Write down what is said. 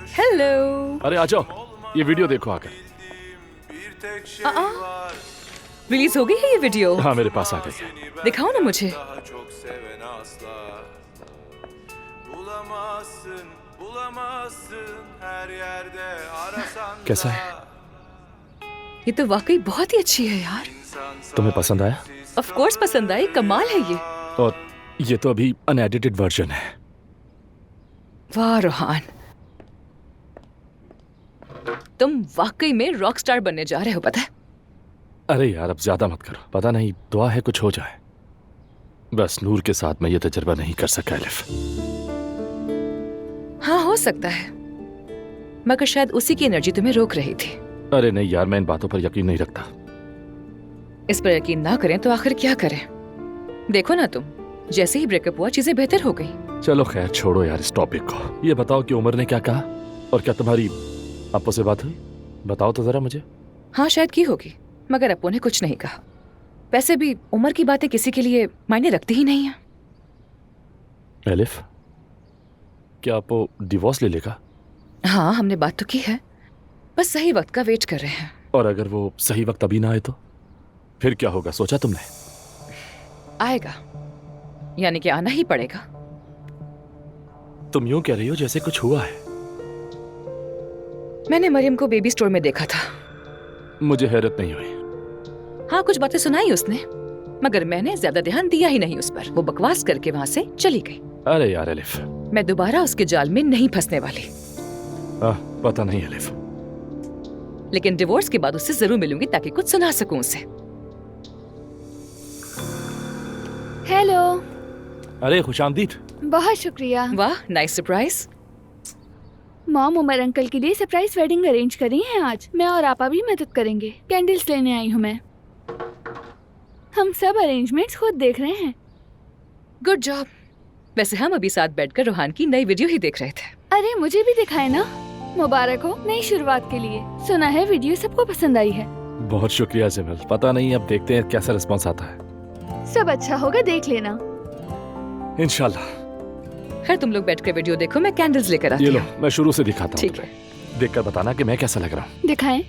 Hello. अरे आ जाओ, ये वीडियो देखो आकर। रिलीज हो गई है ये वीडियो? हाँ मेरे पास आ गई है। दिखाओ ना मुझे। कैसा है? ये तो वाकई बहुत ही अच्छी है यार। तुम्हें पसंद आया? ऑफ कोर्स पसंद आई, कमाल है ये। और ये तो अभी अनएडिटेड वर्जन है। वाह रोहान, तुम वाकई में रॉक स्टार बनने जा रहे हो, पता है? अरे यार अब ज्यादा मत करो, पता नहीं दुआ है कुछ हो जाए। बस नूर के साथ मैं ये तजुर्बा नहीं कर सका एलिफ। हाँ हो सकता है, मगर शायद उसी की एनर्जी तुम्हें रोक रही थी। अरे नहीं यार, मैं इन बातों पर यकीन नहीं रखता। इस पर यकीन ना करें तो आखिर क्या करें? देखो ना तुम, जैसे ही ब्रेकअप हुआ चीजें बेहतर हो गई। चलो खैर छोड़ो यार इस टॉपिक को। ये बताओ कि उमर ने क्या कहा, और क्या तुम्हारी अप्पू से बात हुई? बताओ तो जरा मुझे। हाँ शायद की होगी, मगर अप्पू ने कुछ नहीं कहा। वैसे भी उम्र की बातें किसी के लिए मायने रखती ही नहीं है। एलिफ, क्या अप्पू डिवोर्स ले लेगा? हाँ हमने बात तो की है, बस सही वक्त का वेट कर रहे हैं। और अगर वो सही वक्त अभी ना आए तो फिर क्या होगा, सोचा तुमने? आएगा, यानी कि आना ही पड़ेगा। तुम यूं कह रही हो जैसे कुछ हुआ है। मैंने मरियम को बेबी स्टोर में देखा था। मुझे हैरत नहीं हुई। हाँ कुछ बातें सुनाई उसने, मगर मैंने ज्यादा ध्यान दिया ही नहीं उस पर। वो बकवास करके वहाँ से चली गई। अरे यार एलिफ, मैं दोबारा उसके जाल में नहीं फंसने वाली। पता नहीं एलिफ। लेकिन डिवोर्स के बाद उससे जरूर मिलूंगी ताकि कुछ सुना सकूं उसे। हेलो। अरे खुशामदीद। बहुत शुक्रिया। वाह nice surprise. Mom Umar uncle के लिए सरप्राइज वेडिंग अरेंज करी है आज। मैं और आपा भी मदद करेंगे। कैंडल्स लेने आई हूँ मैं। हम सब अरेंजमेंट्स खुद देख रहे हैं। Good job. वैसे हम अभी साथ बैठकर रोहान की नई वीडियो ही देख रहे थे। अरे मुझे भी दिखाए ना। मुबारक हो नई शुरुआत के लिए। सुना है वीडियो सबको पसंद आई है। बहुत शुक्रिया जमील। पता नहीं, अब देखते हैं कैसा रिस्पॉन्स आता है। सब अच्छा होगा, देख लेना। इंशाल्लाह। खैर तुम लोग बैठ कर वीडियो देखो, मैं कैंडल्स लेकर आती ये हूँ। लो, मैं शुरू से दिखाता हूँ। ठीक है। देखकर बताना कि मैं कैसा लग रहा हूँ। दिखाएं।